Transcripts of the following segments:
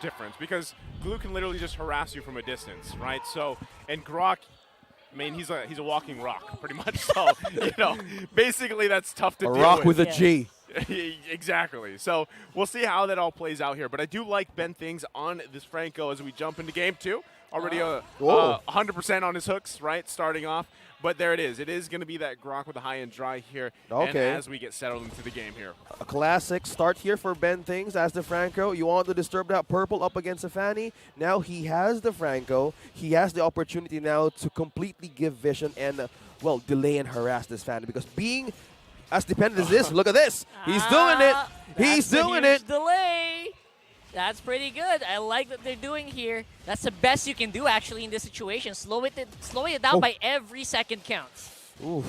difference because Glue can literally just harass you from a distance, right? So, and Grok, I mean, he's a walking rock, pretty much. So, basically that's tough to A deal rock with a Yeah. G. Exactly. So we'll see how that all plays out here. But I do like Ben Things on this Franco as we jump into game two. Already Whoa. 100% on his hooks, right, starting off. But there it is. It is going to be that Grok with a high-end dry here. Okay. And as we get settled into the game here. A classic start here for Ben Things as the Franco. You want to disturb that purple up against the Fanny. Now he has the Franco. He has the opportunity now to completely give vision and, well, delay and harass this Fanny. Because being as dependent as this, look at this. He's doing it. He's That's a doing huge it. delay. That's pretty good. I like what they're doing here. That's the best you can do actually in this situation. Slowing it down by every second counts. Oof.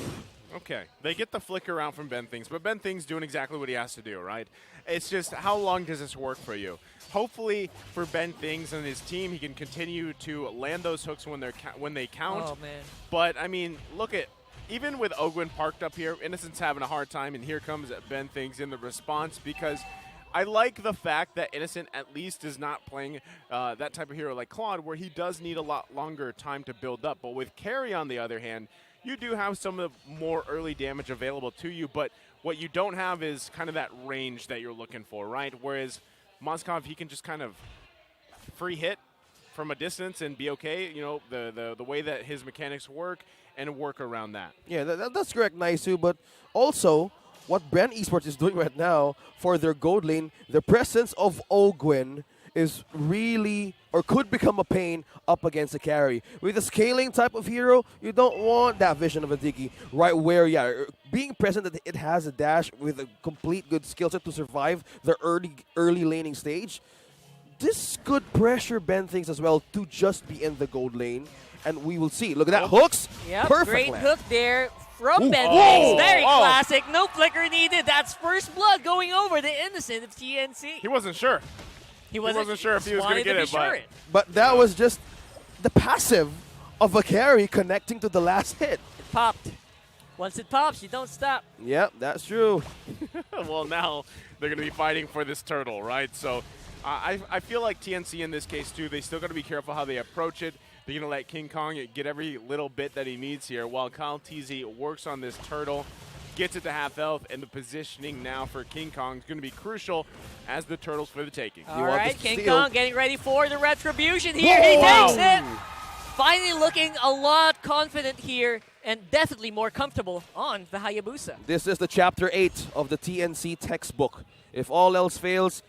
Okay. They get the flicker out from Ben Things, but Ben Things doing exactly what he has to do, right? It's just how long does this work for you? Hopefully for Ben Things and his team, he can continue to land those hooks when they count. Oh, man. But, I mean, look at, even with Ogwin parked up here, Innocent's having a hard time, and here comes Ben Things in the response because I like the fact that Innocent at least is not playing that type of hero like Claude where he does need a lot longer time to build up. But with Carry, on the other hand, you do have some of the more early damage available to you, but what you don't have is kind of that range that you're looking for, right? Whereas Moskov, he can just kind of free hit from a distance and be okay, the way that his mechanics work and work around that. Yeah, that's correct, Naisu. But also, what BREN Esports is doing right now for their gold lane, the presence of Ogwin is really, or could become a pain up against the carry. With a scaling type of hero, you don't want that vision of a Diggy right where, being present that it has a dash with a complete good skill set to survive the early laning stage. This could pressure Ben Things as well to just be in the gold lane. And we will see. Look at that. Hooks. Yep, Perfect great land. hook there from Ooh. Ben Oh. Things. Very Oh. classic. No flicker needed. That's first blood going over the Innocent of TNC. He wasn't sure. He wasn't sure if he was gonna wanted get be it, but- sure. But that was just the passive of a carry connecting to the last hit. It popped. Once it pops, you don't stop. Yep, that's true. Well, now they're going to be fighting for this turtle, right? So I feel like TNC in this case, too, they still got to be careful how they approach it. They're going to let King Kong get every little bit that he needs here while Kyle TZ works on this turtle, gets it to half health, and the positioning now for King Kong is going to be crucial as the turtle's for the taking. All want right, the King steal. Kong getting ready for the retribution here. Whoa, He wow. takes it. Finally looking a lot confident here and definitely more comfortable on the Hayabusa. This is the chapter 8 of the TNC textbook. If all else fails,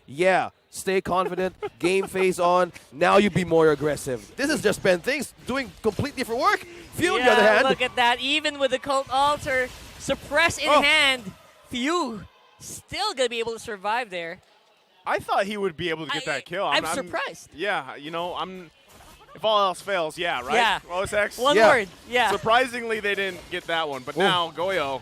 stay confident, game phase on, now you be more aggressive. This is just Ben Things doing complete different work. Few, on the other hand, Look at that. Even with the Cult Altar suppress in Oh. hand, Few still going to be able to survive there. I thought he would be able to get that kill. I'm surprised. Yeah, if all else fails, right? Yeah. OSX? One Yeah. word. Yeah. Surprisingly, they didn't get that one. But now, Goyo.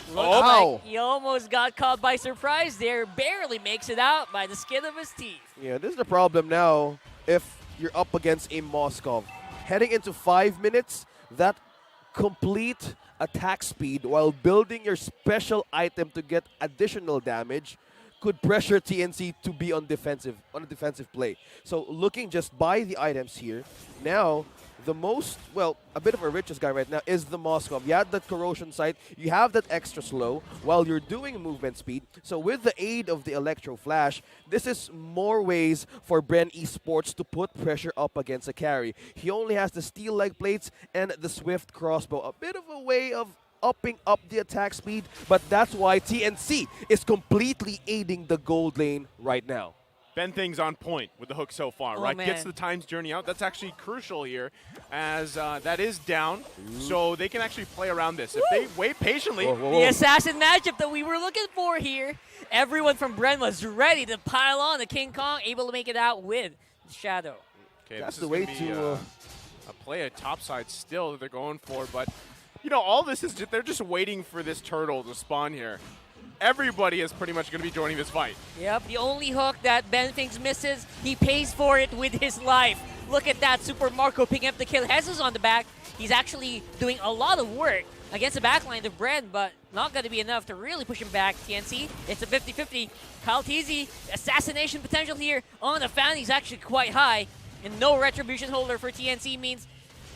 Looks Ow. like he almost got caught by surprise there. Barely makes it out by the skin of his teeth. yeah, this is the problem now if you're up against a Moskov. Heading into 5 minutes, that complete attack speed while building your special item to get additional damage could pressure TNC to be on a defensive play. So looking just by the items here, now the most, a bit of a richest guy right now is the Moskov. You have that corrosion sight, you have that extra slow while you're doing movement speed. So with the aid of the Electro Flash, this is more ways for BREN Esports to put pressure up against a carry. He only has the steel-like plates and the swift crossbow. A bit of a way of upping up the attack speed, but that's why TNC is completely aiding the gold lane right now. Ben Things on point with the hook so far, Oh, right? man. Gets the times journey out. That's actually crucial here as that is down. So they can actually play around this. If they wait patiently. The assassin matchup that we were looking for here. Everyone from BREN was ready to pile on the King Kong, able to make it out with Shadow. Okay, That's this the is way gonna be, to, a play at topside still that they're going for. But, all this is they're just waiting for this turtle to spawn here. Everybody is pretty much going to be joining this fight. Yep, the only hook that Ben Things misses, he pays for it with his life. Look at that, Super Marco picking up the kill. Jesus on the back. He's actually doing a lot of work against the backline of BREN, but not going to be enough to really push him back. TNC, it's a 50-50. Kyle TZ, assassination potential here on the fan. He's actually quite high, and no retribution holder for TNC means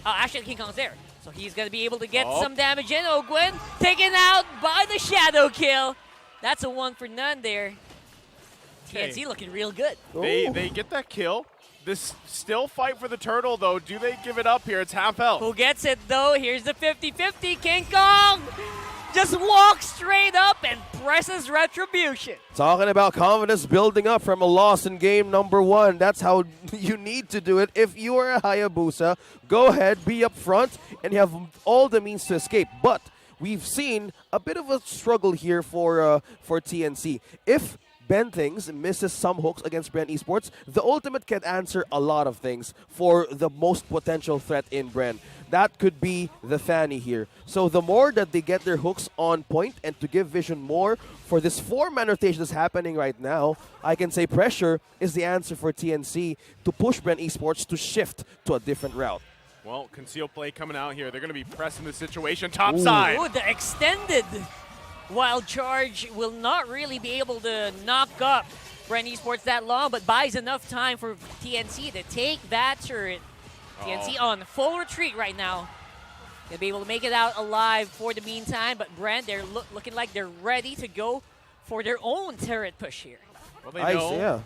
actually King Kong's there. So he's going to be able to get some damage in. Ogwin taken out by the shadow kill. That's a 1 for none there. TNC looking real good. They get that kill. This still fight for the turtle, though. Do they give it up here? It's half health. Who gets it, though? Here's the 50-50. King Kong just walks straight up and presses retribution. Talking about confidence building up from a loss in game number 1. That's how you need to do it. If you are a Hayabusa, go ahead, be up front, and you have all the means to escape. But we've seen a bit of a struggle here for TNC. If Ben Things misses some hooks against BREN Esports, the ultimate can answer a lot of things for the most potential threat in BREN. That could be the Fanny here. So the more that they get their hooks on point and to give Vision more for this 4-man rotation that's happening right now, I can say pressure is the answer for TNC to push BREN Esports to shift to a different route. Well, conceal play coming out here. They're going to be pressing the situation top side. Ooh, the extended wild charge will not really be able to knock up BREN Esports that long, but buys enough time for TNC to take that turret. TNC on full retreat right now. They'll be able to make it out alive for the meantime, but BREN, they're looking like they're ready to go for their own turret push here. Well, they know.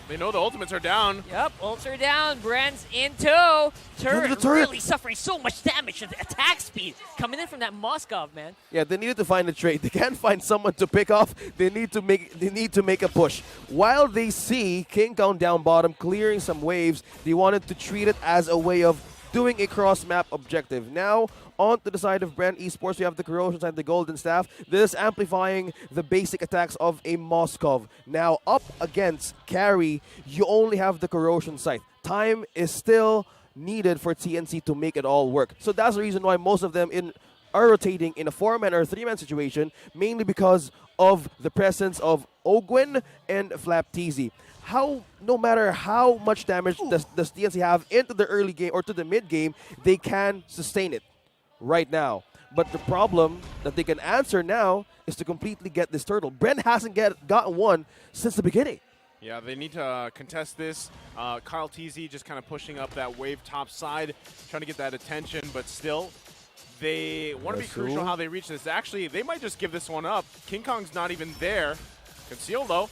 They know the ultimates are down. Yep, ults are down. BREN's in tow. Turret really suffering so much damage to the attack speed coming in from that Moskov, man. Yeah, they needed to find a trade. They can't find someone to pick off. They need to make a push. While they see King Kong down bottom clearing some waves, they wanted to treat it as a way of doing a cross-map objective. Now, on to the side of BREN Esports, we have the Corrosion side, the Golden Staff. This amplifying the basic attacks of a Moskov. Now, up against Carry, you only have the Corrosion side. Time is still needed for TNC to make it all work. So that's the reason why most of them are rotating in a 4-man or 3-man situation, mainly because of the presence of Ogwin and Flap TZ. No matter how much damage does TNC have into the early game or to the mid game, they can sustain it right now. But the problem that they can answer now is to completely get this turtle. BREN hasn't gotten one since the beginning. Yeah, they need to contest this. Kyle TZ just kind of pushing up that wave top side, trying to get that attention, but still, they want to be crucial how they reach this. Actually, they might just give this one up. King Kong's not even there. Conceal, though.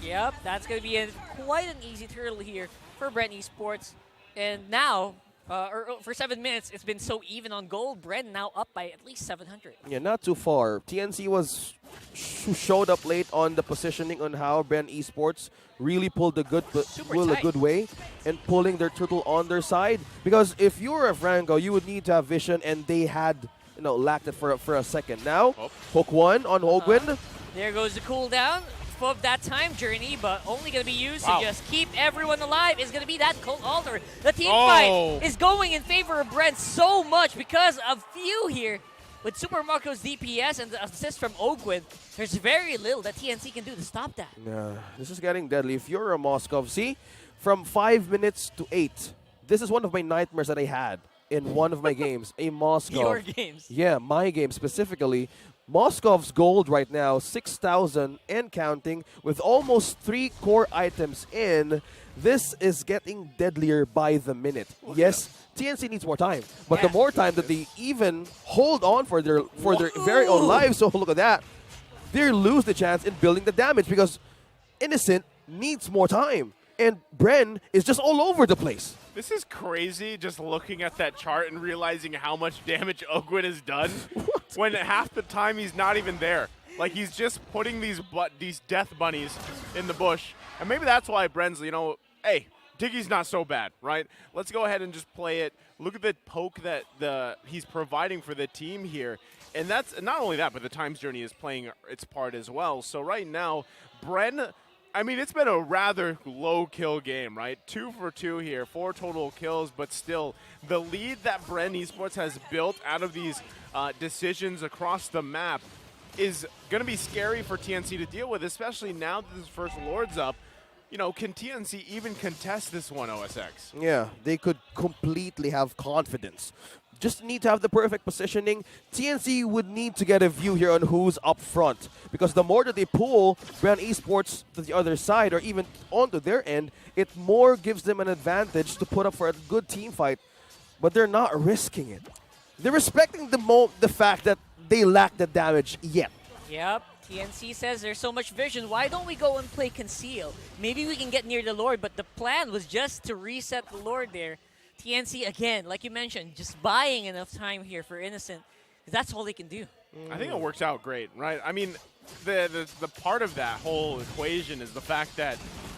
Yep, that's going to be quite an easy turtle here for BREN Esports. And now, for 7 minutes, it's been so even on gold. BREN now up by at least 700. Yeah, not too far. TNC showed up late on the positioning on how BREN Esports really pulled a good way and pulling their turtle on their side. Because if you were a Franco, you would need to have vision, and they had lacked it for a second. Now, hook 1 on Ogwin. There goes the cooldown of that time journey, but only going to be used to just keep everyone alive is going to be that Cold Altar. The team fight is going in favor of BREN so much because of few here. With Super Marco's DPS and the assist from Ogwin, there's very little that TNC can do to stop that. Yeah, this is getting deadly. If you're a Moskov, see, from 5 minutes to 8, this is one of my nightmares that I had in one of my games, a Moskov. Your games. Yeah, my game specifically. Moskov's gold right now, 6,000 and counting, with almost 3 core items in. This is getting deadlier by the minute. Yes, TNC needs more time, but the more time that they even hold on for their very own lives, so look at that, they lose the chance in building the damage because Innocent needs more time, and BREN is just all over the place. This is crazy, just looking at that chart and realizing how much damage Ogwin has done when half the time he's not even there. Like, he's just putting these death bunnies in the bush. And maybe that's why BREN's, hey, Diggy's not so bad, right? Let's go ahead and just play it. Look at the poke that he's providing for the team here. And that's not only that, but the Times Journey is playing its part as well. So right now, BREN, I mean, it's been a rather low kill game, right? 2 for 2 here, 4 total kills, but still, the lead that BREN Esports has built out of these decisions across the map is going to be scary for TNC to deal with, especially now that this first Lord's up. Can TNC even contest this one, OSX? Yeah, they could completely have confidence. just need to have the perfect positioning. TNC would need to get a view here on who's up front, because the more that they pull BREN Esports to the other side or even onto their end, it more gives them an advantage to put up for a good team fight. But they're not risking it. They're respecting the fact that they lack the damage yet. Yep. TNC says there's so much vision. Why don't we go and play conceal? Maybe we can get near the Lord, but the plan was just to reset the Lord there. TNC, again, like you mentioned, just buying enough time here for Innocent. That's all they can do. I think it works out great, right? I mean, the part of that whole equation is the fact that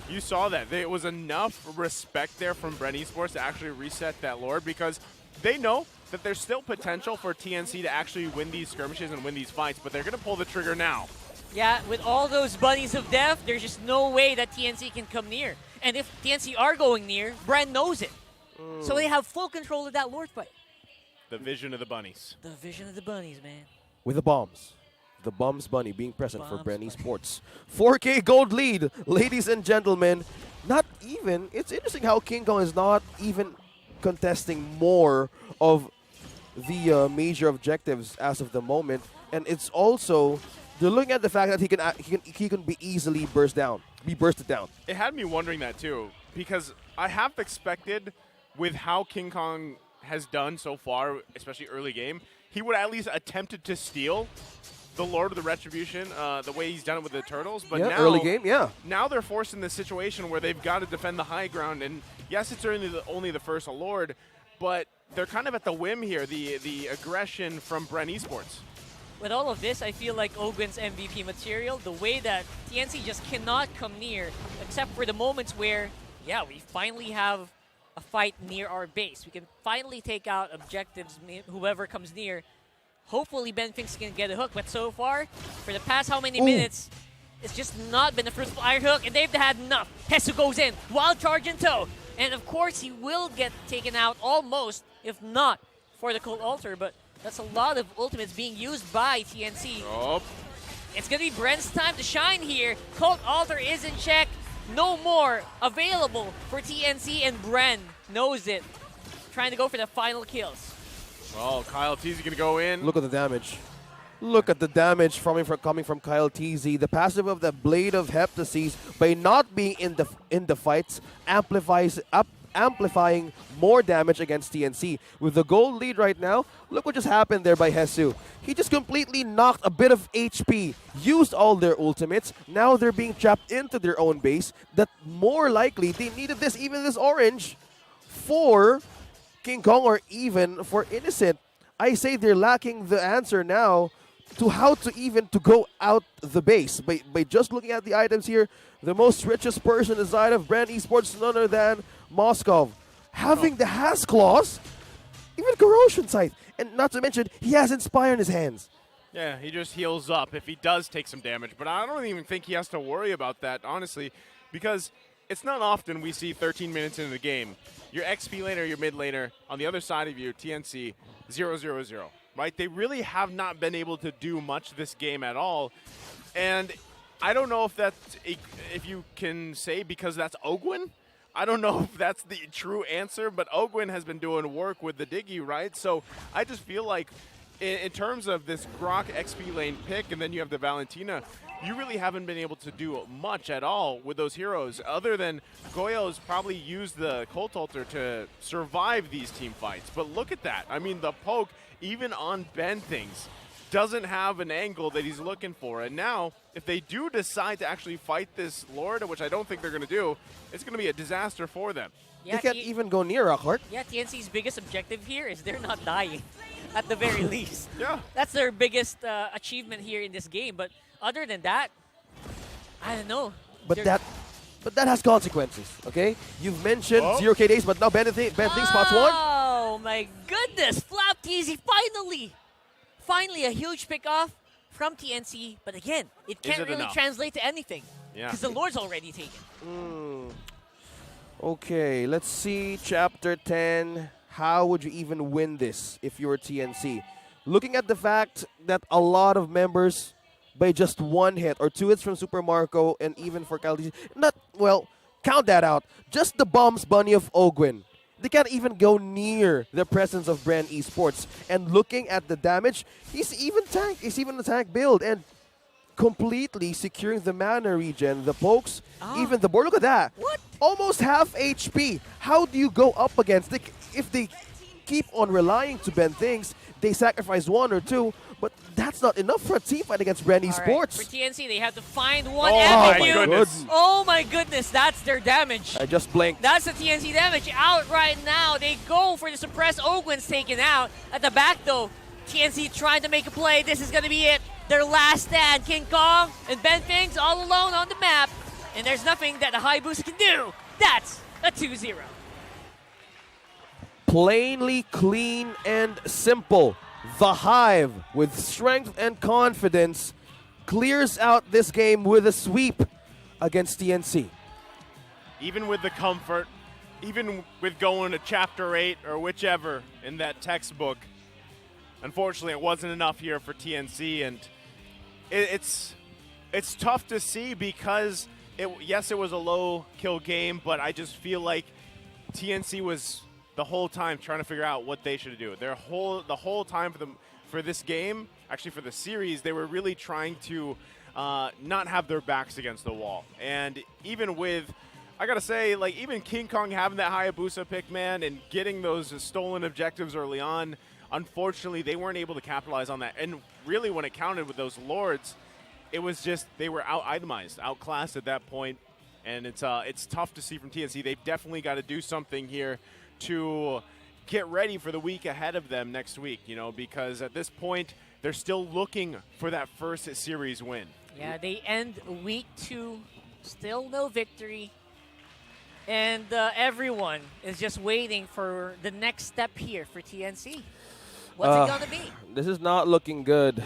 you saw that there was enough respect there from BREN Esports to actually reset that Lord, because they know that there's still potential for TNC to actually win these skirmishes and win these fights, but they're going to pull the trigger now. Yeah, with all those bunnies of death, there's just no way that TNC can come near. And if TNC are going near, BREN knows it. So they have full control of that Lord fight. The vision of the bunnies. The vision of the bunnies, man. With the bombs. The Bombs Bunny being present for Bombs BREN Bunny. Esports. 4K gold lead, ladies and gentlemen. Not even, it's interesting how King Kong is not even contesting more of the major objectives as of the moment. And it's also, they're looking at the fact that he can be easily bursted down. It had me wondering that too, because I have expected with how King Kong has done so far, especially early game, he would at least attempted to steal the Lord of the Retribution, the way he's done it with the Turtles. But Yeah, now, early game, yeah. Now they're forced in this situation where they've got to defend the high ground. And yes, it's only the first Lord, but they're kind of at the whim here, the aggression from BREN Esports. With all of this, I feel like Ogwen's MVP material, the way that TNC just cannot come near, except for the moments where, yeah, we finally have a fight near our base. We can finally take out objectives, whoever comes near. Hopefully Ben thinks he can get a hook, but so far, for the past how many minutes, it's just not been a fruitful iron hook, and they've had enough. Hesu goes in, wild charge in tow, and of course he will get taken out almost, if not for the Cold Altar, but that's a lot of ultimates being used by TNC. Oh. It's going to be BREN's time to shine here. Cold Altar is in check. No more available for TNC, and BREN knows it. Trying to go for the final kills. Well, Kyle TZ going to go in. Look at the damage. Look at the damage coming from Kyle TZ. The passive of the Blade of Heptases, by not being in the fights, amplifying more damage against TNC. With the gold lead right now, look what just happened there by Hesu. He just completely knocked a bit of HP, used all their ultimates. Now they're being trapped into their own base. That more likely they needed this, even this orange, for King Kong or even for Innocent. I say they're lacking the answer now to how to even to go out the base. By just looking at the items here, the most richest person inside of BREN Esports, none other than Moskov. Having the Has Claws, even Corrosion Scythe, and not to mention, he has Inspire in his hands. Yeah, he just heals up if he does take some damage. But I don't even think he has to worry about that, honestly, because it's not often we see 13 minutes into the game, your XP laner, your mid laner, on the other side of you, TNC, 0-0-0, right? They really have not been able to do much this game at all. And I don't know if that's, if you can say because that's Ogwen. I don't know if that's the true answer, but Ogwen has been doing work with the Diggy, right? So I just feel like in terms of this Grok XP lane pick, and then you have the Valentina, you really haven't been able to do much at all with those heroes, other than Goyo's probably used the Colt Altar to survive these team fights. But look at that. I mean, the poke, even on Ben things, doesn't have an angle that he's looking for. And now, if they do decide to actually fight this Lord, which I don't think they're going to do, it's going to be a disaster for them. Yeah, They can't even go near Rockhart. Yeah, TNC's biggest objective here is they're not dying, at the very least. Yeah. That's their biggest achievement here in this game. But other than that, I don't know. But that has consequences, okay? You've mentioned Oh. 0K days, but now Ben Thing spots one. Oh my goodness! Flap TZ finally a huge pick off from TNC. But again, it can't it really enough? translate to anything. Yeah. Because the Lord's already taken. Okay, let's see Chapter 10. How would you even win this if you were TNC? Looking at the fact that a lot of members, by just one hit or two hits from Super Marco and even for Caldi, count that out. Just the Bombs Bunny of Ogwen They can't even go near the presence of BREN Esports. And looking at the damage, he's even a tank build and completely securing the mana regen, the pokes, even the board. Look at that. What? Almost half HP. How do you go up against it? If they keep on relying to bend things, they sacrifice one or two, but that's not enough for a team fight against BREN All right, Esports. for TNC, they have to find one Oh avenue. my goodness. Oh my goodness, that's their damage. I just blinked. That's the TNC damage out right now. They go for the suppressed. Ogwen's taken out. At the back though, TNC trying to make a play. This is going to be it. Their last stand. King Kong and Ben Fings all alone on the map. And there's nothing that the Hayabusa can do. That's a 2-0. Plainly clean and simple. The Hive, with strength and confidence, clears out this game with a sweep against TNC. Even with the comfort, even with going to chapter 8 or whichever in that textbook, unfortunately it wasn't enough here for TNC, and it's tough to see because yes, it was a low kill game, but I just feel like TNC was the whole time trying to figure out what they should do. The whole time for this game, actually for the series, they were really trying to not have their backs against the wall. And even with, I gotta say, like even King Kong having that Hayabusa pick, man, and getting those stolen objectives early on, unfortunately they weren't able to capitalize on that. And really when it counted with those Lords, it was just they were out-itemized, outclassed at that point. And it's tough to see from TNC. They've definitely got to do something here to get ready for the week ahead of them next week, because at this point, they're still looking for that first series win. Yeah, they end week 2, still no victory. And everyone is just waiting for the next step here for TNC. What's it going to be? This is not looking good